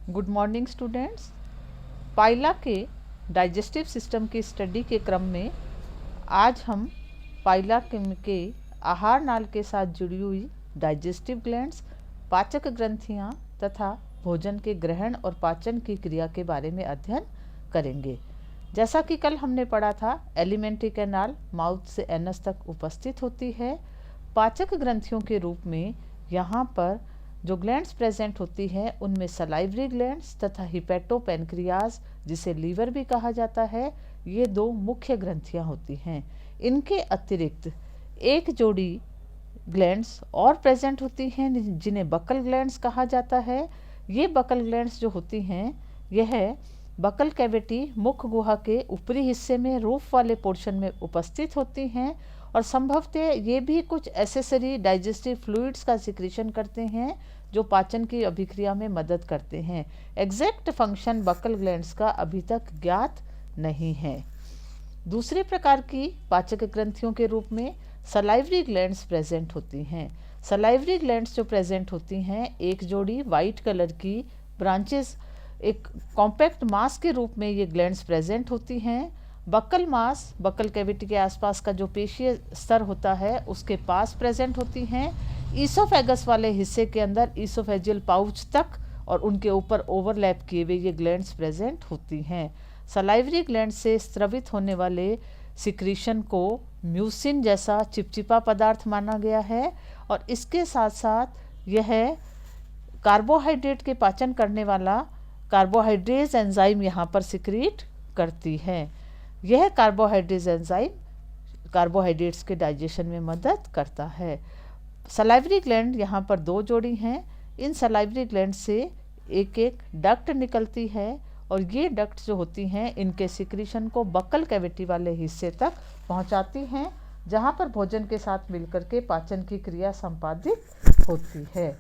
Good morning students. पाइला के digestive system की study के क्रम में आज हम पाइला के आहार नाल के साथ जुड़ी हुई डाइजेस्टिव ग्लैंड्स, पाचक ग्रंथियाँ तथा भोजन के ग्रहण और पाचन की क्रिया के बारे में अध्ययन करेंगे। जैसा कि कल हमने पढ़ा था, एलिमेंट्री कैनाल माउथ से एनस तक उपस्थित होती है। पाचक ग्रंथियों के रूप में यहाँ पर जो ग्लैंड्स प्रेजेंट होती हैं उनमें सलाइवरी ग्लैंड्स तथा हिपेटोपेनक्रियाज, जिसे लीवर भी कहा जाता है, ये दो मुख्य ग्रंथियाँ होती हैं। इनके अतिरिक्त एक जोड़ी ग्लैंड्स और प्रेजेंट होती हैं जिन्हें बकल ग्लैंड्स कहा जाता है। ये बकल ग्लैंड्स जो होती हैं यह बकल कैविटी मुख गुहा के ऊपरी हिस्से में रूफ वाले पोर्शन में उपस्थित होती हैं और संभवतः ये भी कुछ एसेसरी डाइजेस्टिव फ्लूइड्स का सिक्रीशन करते हैं जो पाचन की अभिक्रिया में मदद करते हैं। एग्जैक्ट फंक्शन बकल ग्लैंड्स का अभी तक ज्ञात नहीं है। दूसरे प्रकार की पाचक ग्रंथियों के रूप में सलाइवरी ग्लैंड्स प्रेजेंट होती हैं। सलाइवरी ग्लैंड्स जो प्रेजेंट होती हैं, एक जोड़ी वाइट कलर की ब्रांचेस, एक कॉम्पैक्ट मास के रूप में ये ग्लैंड्स प्रेजेंट होती हैं। बकल मास बकल कैविटी के आसपास का जो पेशीय स्तर होता है उसके पास प्रेजेंट होती हैं। ईसोफेगस वाले हिस्से के अंदर ईसोफेजियल पाउच तक और उनके ऊपर ओवरलैप किए हुए ये ग्लैंड्स प्रेजेंट होती हैं। सलाइवरी ग्लैंड से स्रवित होने वाले सिक्रीशन को म्यूसिन जैसा चिपचिपा पदार्थ माना गया है और इसके साथ साथ यह कार्बोहाइड्रेट के पाचन करने वाला कार्बोहाइड्रेज एंजाइम यहाँ पर सिक्रीट करती है। यह कार्बोहाइड्रेज एंजाइम कार्बोहाइड्रेट्स के डाइजेशन में मदद करता है। सलाइवरी ग्लैंड यहाँ पर दो जोड़ी हैं। इन सलाइवरी ग्लैंड से एक एक डक्ट निकलती है और ये डक्ट जो होती हैं इनके सिक्रीशन को बकल कैविटी वाले हिस्से तक पहुँचाती हैं, जहाँ पर भोजन के साथ मिलकर के पाचन की क्रिया संपादित होती है।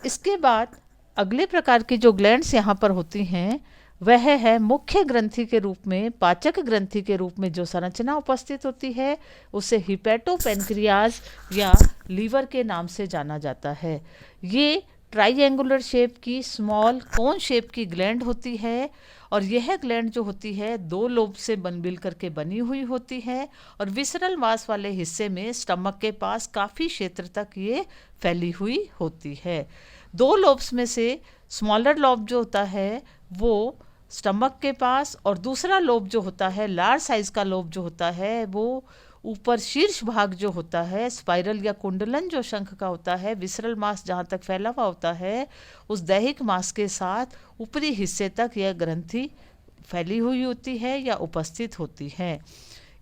इसके बाद अगले प्रकार की जो ग्लैंड्स यहाँ पर होती हैं वह है मुख्य ग्रंथि के रूप में, पाचक ग्रंथि के रूप में जो संरचना उपस्थित होती है उसे हिपेटोपेनक्रियाज या लीवर के नाम से जाना जाता है। ये ट्राइएंगुलर शेप की स्मॉल कोन शेप की ग्लैंड होती है और यह ग्लैंड जो होती है दो लोब से मिल करके बनी हुई होती है और विसरल मांस वाले हिस्से में स्टमक के पास काफ़ी क्षेत्र तक ये फैली हुई होती है। दो लोब्स में से स्मॉलर लोब जो होता है वो स्टमक के पास और दूसरा लोब जो होता है, लार्ज साइज का लोब जो होता है, वो ऊपर शीर्ष भाग जो होता है स्पाइरल या कुंडलन जो शंख का होता है, विसरल मांस जहाँ तक फैला हुआ होता है उस दैहिक मांस के साथ ऊपरी हिस्से तक यह ग्रंथि फैली हुई होती है या उपस्थित होती है।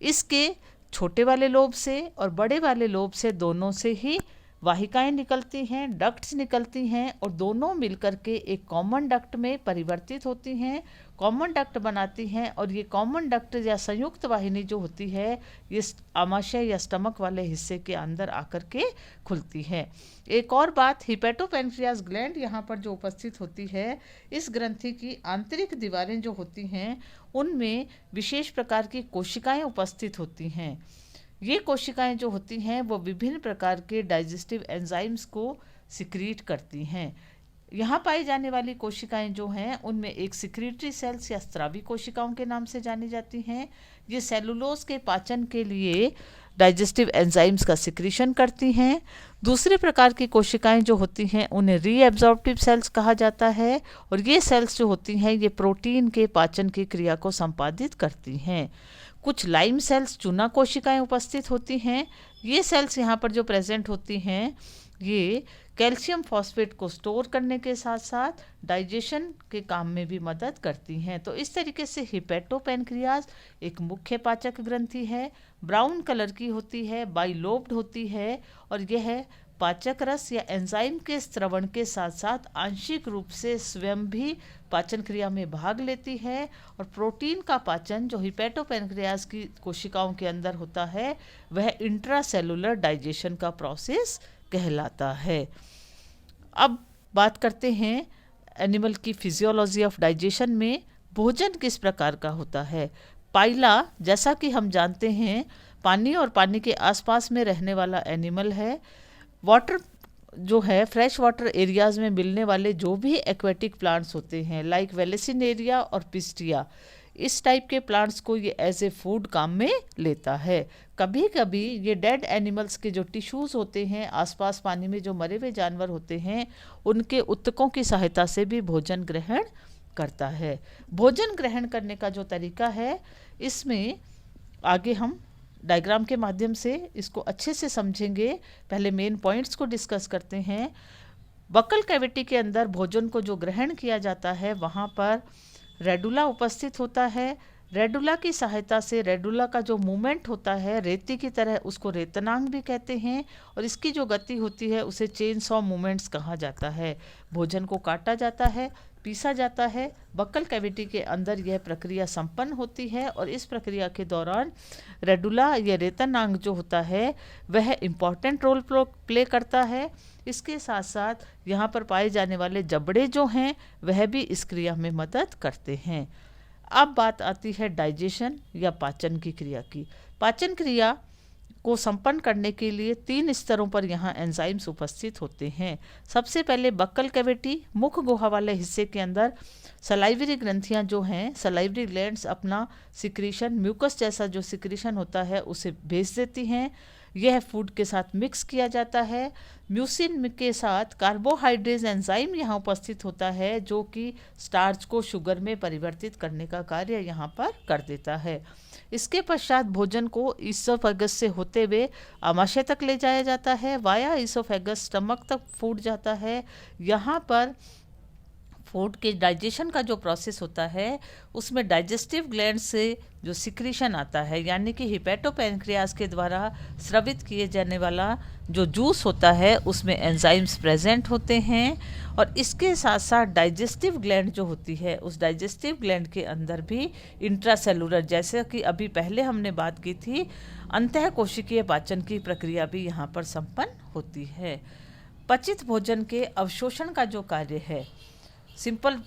इसके छोटे वाले लोब से और बड़े वाले लोब से दोनों से ही वाहिकाएं निकलती हैं, डक्ट्स निकलती हैं और दोनों मिलकर के एक कॉमन डक्ट में परिवर्तित होती हैं, कॉमन डक्ट बनाती हैं और ये कॉमन डक्ट या संयुक्त वाहिनी जो होती है ये आमाशय या स्टमक वाले हिस्से के अंदर आकर के खुलती है। एक और बात, हिपेटोपेनक्रियाज ग्लैंड यहाँ पर जो उपस्थित होती है, इस ग्रंथि की आंतरिक दीवारें जो होती हैं उनमें विशेष प्रकार की कोशिकाएं उपस्थित होती हैं। ये कोशिकाएं जो होती हैं वो विभिन्न प्रकार के डाइजेस्टिव एंजाइम्स को सिक्रीट करती हैं। यहाँ पाई जाने वाली कोशिकाएं जो हैं उनमें एक सिक्रीटरी सेल्स या स्रावी कोशिकाओं के नाम से जानी जाती हैं। ये सेलुलोज के पाचन के लिए डाइजेस्टिव एंजाइम्स का सिक्रीशन करती हैं। दूसरे प्रकार की कोशिकाएं जो होती हैं उन्हें रीएब्जॉर्प्टिव सेल्स कहा जाता है और ये सेल्स जो होती हैं ये प्रोटीन के पाचन की क्रिया को संपादित करती हैं। कुछ लाइम सेल्स चूना कोशिकाएं उपस्थित होती हैं। ये सेल्स यहाँ पर जो प्रेजेंट होती हैं ये कैल्शियम फॉस्फेट को स्टोर करने के साथ साथ डाइजेशन के काम में भी मदद करती हैं। तो इस तरीके से हिपेटोपेनक्रियाज एक मुख्य पाचक ग्रंथि है, ब्राउन कलर की होती है, बाइलोब्ड होती है और यह पाचक रस या एंजाइम के स्रवण के साथ साथ आंशिक रूप से स्वयं भी पाचन क्रिया में भाग लेती है और प्रोटीन का पाचन जो हिपेटोपेनक्रियाज की कोशिकाओं के अंदर होता है वह इंट्रासेलुलर डाइजेशन का प्रोसेस कहलाता है। अब बात करते हैं एनिमल की फिजियोलॉजी ऑफ डाइजेशन में भोजन किस प्रकार का होता है। पाइला, जैसा कि हम जानते हैं, पानी और पानी के आसपास में रहने वाला एनिमल है। वाटर जो है फ्रेश वाटर एरियाज में मिलने वाले जो भी एक्वेटिक प्लांट्स होते हैं लाइक वेलेसिनेरिया और पिस्टिया, इस टाइप के प्लांट्स को ये एज ए फूड काम में लेता है। कभी कभी ये डेड एनिमल्स के जो टिश्यूज़ होते हैं, आसपास पानी में जो मरे हुए जानवर होते हैं, उनके उत्तकों की सहायता से भी भोजन ग्रहण करता है। भोजन ग्रहण करने का जो तरीका है, इसमें आगे हम डायग्राम के माध्यम से इसको अच्छे से समझेंगे। पहले मेन पॉइंट्स को डिस्कस करते हैं। बकल कैविटी के अंदर भोजन को जो ग्रहण किया जाता है, वहाँ पर रेडुला उपस्थित होता है। रेडुला की सहायता से रेडुला का जो मूवमेंट होता है रेती की तरह, उसको रेतनांग भी कहते हैं, और इसकी जो गति होती है उसे चेन सॉ मूवमेंट्स कहा जाता है। भोजन को काटा जाता है, पीसा जाता है। बक्कल कैविटी के अंदर यह प्रक्रिया संपन्न होती है और इस प्रक्रिया के दौरान रेडुला या रेतनांग जो होता है वह इम्पॉर्टेंट रोल प्ले करता है। इसके साथ साथ यहाँ पर पाए जाने वाले जबड़े जो हैं वह भी इस क्रिया में मदद करते हैं। अब बात आती है डाइजेशन या पाचन की क्रिया की। पाचन क्रिया को संपन्न करने के लिए 3 स्तरों पर यहाँ एंजाइम्स उपस्थित होते हैं। सबसे पहले बक्कल कैविटी, मुख गुहा वाले हिस्से के अंदर सलाइवरी ग्रंथियाँ जो हैं, सलाइवरी ग्लैंड्स अपना सिक्रीशन, म्यूकस जैसा जो सिक्रीशन होता है उसे भेज देती हैं। यह फूड के साथ मिक्स किया जाता है। म्यूसिन के साथ कार्बोहाइड्रेज एंजाइम यहाँ उपस्थित होता है जो कि स्टार्च को शुगर में परिवर्तित करने का कार्य यहाँ पर कर देता है। इसके पश्चात भोजन को ईसोफेगस से होते हुए आमाशय तक ले जाया जाता है। वाया ईसोफेगस स्टमक तक फूड जाता है। यहाँ पर फूड के डाइजेशन का जो प्रोसेस होता है उसमें डाइजेस्टिव ग्लैंड से जो सिक्रीशन आता है, यानी कि हिपैटोपैनक्रियाज के द्वारा स्रावित किए जाने वाला जो जूस होता है उसमें एंजाइम्स प्रेजेंट होते हैं। और इसके साथ साथ डाइजेस्टिव ग्लैंड जो होती है उस डाइजेस्टिव ग्लैंड के अंदर भी इंट्रासेलुलर, जैसे कि अभी पहले हमने बात की थी, अंतःकोशिकीय पाचन की प्रक्रिया भी यहाँ पर संपन्न होती है। पचित भोजन के अवशोषण का जो कार्य है, सिंपल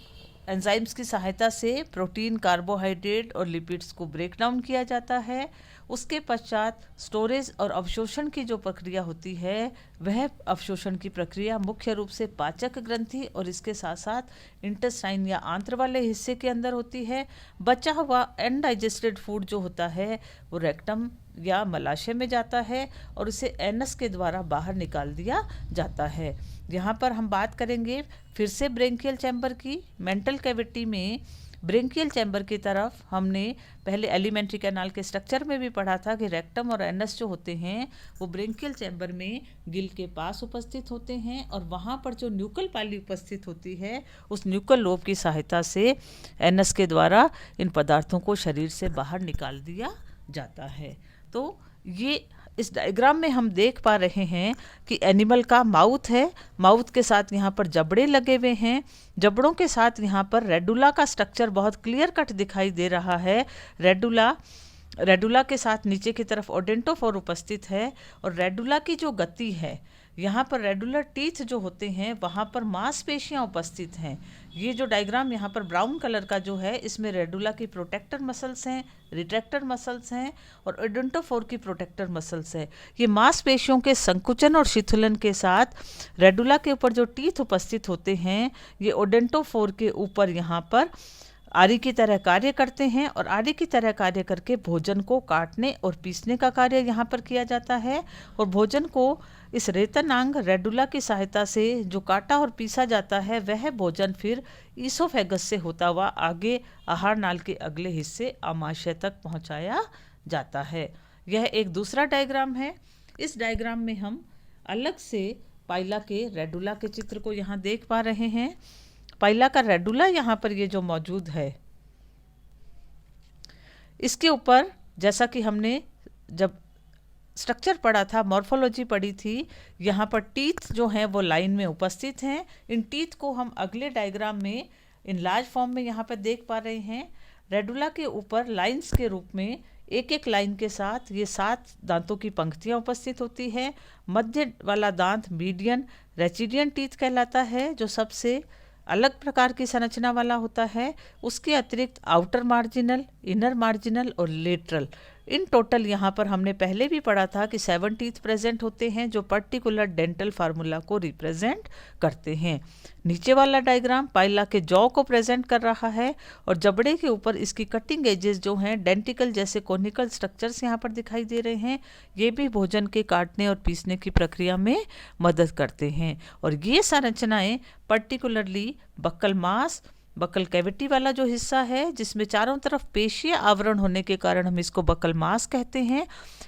एंजाइम्स की सहायता से प्रोटीन, कार्बोहाइड्रेट और लिपिड्स को ब्रेक डाउन किया जाता है। उसके पश्चात स्टोरेज और अवशोषण की जो प्रक्रिया होती है वह अवशोषण की प्रक्रिया मुख्य रूप से पाचक ग्रंथि और इसके साथ साथ इंटेस्टाइन या आंत्र वाले हिस्से के अंदर होती है। बचा हुआ अनडाइजेस्टेड फूड जो होता है वो रेक्टम या मलाशय में जाता है और उसे एनस के द्वारा बाहर निकाल दिया जाता है। यहाँ पर हम बात करेंगे फिर से ब्रेंकियल चैम्बर की। मेंटल कैविटी में ब्रेंकियल चैम्बर की तरफ हमने पहले एलिमेंट्री कैनाल के स्ट्रक्चर में भी पढ़ा था कि रेक्टम और एनस जो होते हैं वो ब्रेंकियल चैम्बर में गिल के पास उपस्थित होते हैं और वहाँ पर जो न्यूकल पाली उपस्थित होती है उस न्यूकल लोब की सहायता से एनस के द्वारा इन पदार्थों को शरीर से बाहर निकाल दिया जाता है। तो ये इस डायग्राम में हम देख पा रहे हैं कि एनिमल का माउथ है, माउथ के साथ यहाँ पर जबड़े लगे हुए हैं, जबड़ों के साथ यहाँ पर रेडुला का स्ट्रक्चर बहुत क्लियर कट दिखाई दे रहा है। रेडुला के साथ नीचे की तरफ ओडेंटोफोर उपस्थित है और रेडुला की जो गति है, यहाँ पर रेडुलर टीथ जो होते हैं वहाँ पर मांसपेशियाँ उपस्थित हैं। ये जो डायग्राम यहाँ पर ब्राउन कलर का जो है इसमें रेडुला की प्रोटेक्टर मसल्स हैं, रिट्रैक्टर मसल्स हैं और ओडेंटोफोर की प्रोटेक्टर मसल्स है। ये मांसपेशियों के संकुचन और शिथिलन के साथ रेडुला के ऊपर जो टीथ उपस्थित होते हैं ये ओडेंटोफोर के ऊपर यहाँ पर आरी की तरह कार्य करते हैं और आरी की तरह कार्य करके भोजन को काटने और पीसने का कार्य यहाँ पर किया जाता है। और भोजन को इस रेतनांग रेडुला की सहायता से जो काटा और पीसा जाता है वह भोजन फिर ईसोफेगस से होता हुआ आगे आहार नाल के अगले हिस्से आमाशय तक पहुँचाया जाता है। यह एक दूसरा डायग्राम है। इस डायग्राम में हम अलग से पाइला के रेडुला के चित्र को यहाँ देख पा रहे हैं। पाइला का रेडुला यहाँ पर ये जो मौजूद है, इसके ऊपर जैसा कि हमने जब स्ट्रक्चर पढ़ा था, मॉर्फोलॉजी पढ़ी थी, यहाँ पर टीथ जो हैं वो लाइन में उपस्थित हैं। इन टीथ को हम अगले डायग्राम में इन लार्ज फॉर्म में यहाँ पर देख पा रहे हैं। रेडुला के ऊपर लाइंस के रूप में एक एक लाइन के साथ ये 7 दांतों की पंक्तियाँ उपस्थित होती है। मध्य वाला दांत मीडियन रेचिडियन टीथ कहलाता है जो सबसे अलग प्रकार की संरचना वाला होता है। उसके अतिरिक्त आउटर मार्जिनल, इनर मार्जिनल और लेटरल इन टोटल यहाँ पर हमने पहले भी पढ़ा था कि 7 टीथ प्रेजेंट होते हैं जो पर्टिकुलर डेंटल फार्मूला को रिप्रेजेंट करते हैं। नीचे वाला डायग्राम पाइला के जॉ को प्रेजेंट कर रहा है और जबड़े के ऊपर इसकी कटिंग एजेस जो हैं डेंटिकल जैसे कोनिकल स्ट्रक्चर्स यहाँ पर दिखाई दे रहे हैं। ये भी भोजन के काटने और पीसने की प्रक्रिया में मदद करते हैं। और ये संरचनाएं पर्टिकुलरली बक्कल मास, बक्कल कैविटी वाला जो हिस्सा है जिसमें चारों तरफ पेशीय आवरण होने के कारण हम इसको बक्कल मास कहते हैं।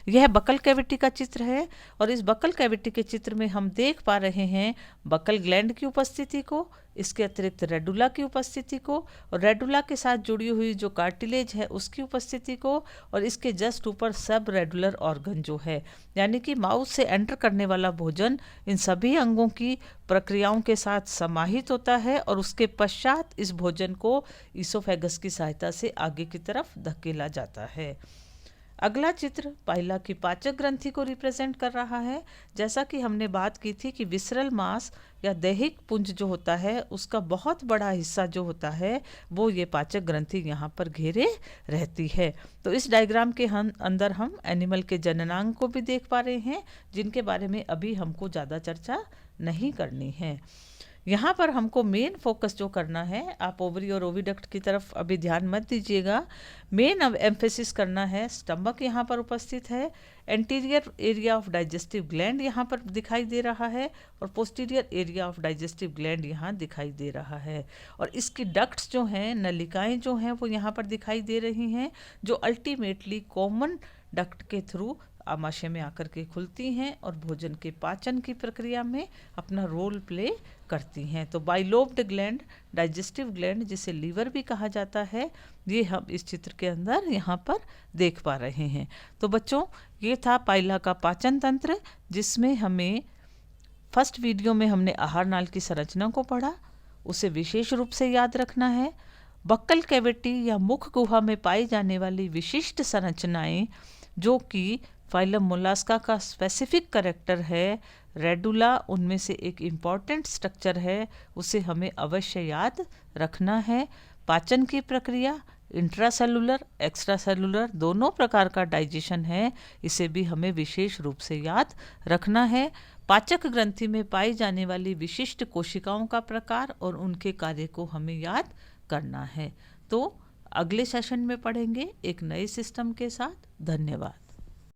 यह बक्कल कैविटी का चित्र है और इस बक्कल कैविटी के चित्र में हम देख पा रहे हैं बक्कल ग्लैंड की उपस्थिति को, इसके अतिरिक्त रेडुला की उपस्थिति को और रेडुला के साथ जुड़ी हुई जो कार्टिलेज है उसकी उपस्थिति को, और इसके जस्ट ऊपर सब रेडुलर ऑर्गन जो है, यानी कि माउथ से एंटर करने वाला भोजन इन सभी अंगों की प्रक्रियाओं के साथ समाहित होता है और उसके पश्चात इस भोजन को ईसोफेगस की सहायता से आगे की तरफ धकेला जाता है। अगला चित्र पाइला की पाचक ग्रंथि को रिप्रेजेंट कर रहा है। जैसा कि हमने बात की थी कि विसरल मास या दैहिक पुंज जो होता है उसका बहुत बड़ा हिस्सा जो होता है वो ये पाचक ग्रंथि यहाँ पर घेरे रहती है। तो इस डायग्राम के अंदर हम एनिमल के जननांग को भी देख पा रहे हैं जिनके बारे में अभी हमको ज़्यादा चर्चा नहीं करनी है। यहाँ पर हमको मेन फोकस जो करना है, आप ओवरी और ओविडक्ट की तरफ अभी ध्यान मत दीजिएगा, मेन अब एम्फेसिस करना है स्टमक यहाँ पर उपस्थित है, anterior area of digestive gland यहाँ पर दिखाई दे रहा है और posterior area of digestive gland यहाँ दिखाई दे रहा है। और इसकी डक्ट्स जो हैं, नलिकाएं जो हैं वो यहाँ पर दिखाई दे रही हैं जो अल्टीमेटली कॉमन डक्ट के थ्रू आमाशय में आकर के खुलती हैं और भोजन के पाचन की प्रक्रिया में अपना रोल प्ले करती हैं। तो बाइलोब्ड ग्लैंड, डाइजेस्टिव ग्लैंड जिसे लीवर भी कहा जाता है, ये हम इस चित्र के अंदर यहाँ पर देख पा रहे हैं। तो बच्चों ये था पाइला का पाचन तंत्र जिसमें हमें फर्स्ट वीडियो में हमने आहार नाल की संरचना को पढ़ा, उसे विशेष रूप से याद रखना है। बक्कल कैविटी या मुख गुहा में पाई जाने वाली विशिष्ट संरचनाएं जो कि फाइलम मोलास्का का स्पेसिफिक कैरेक्टर है, रेडुला उनमें से एक इम्पॉर्टेंट स्ट्रक्चर है, उसे हमें अवश्य याद रखना है। पाचन की प्रक्रिया इंट्रासेलुलर एक्स्ट्रासेलुलर दोनों प्रकार का डाइजेशन है, इसे भी हमें विशेष रूप से याद रखना है। पाचक ग्रंथि में पाई जाने वाली विशिष्ट कोशिकाओं का प्रकार और उनके कार्य को हमें याद करना है। तो अगले सेशन में पढ़ेंगे एक नए सिस्टम के साथ। धन्यवाद।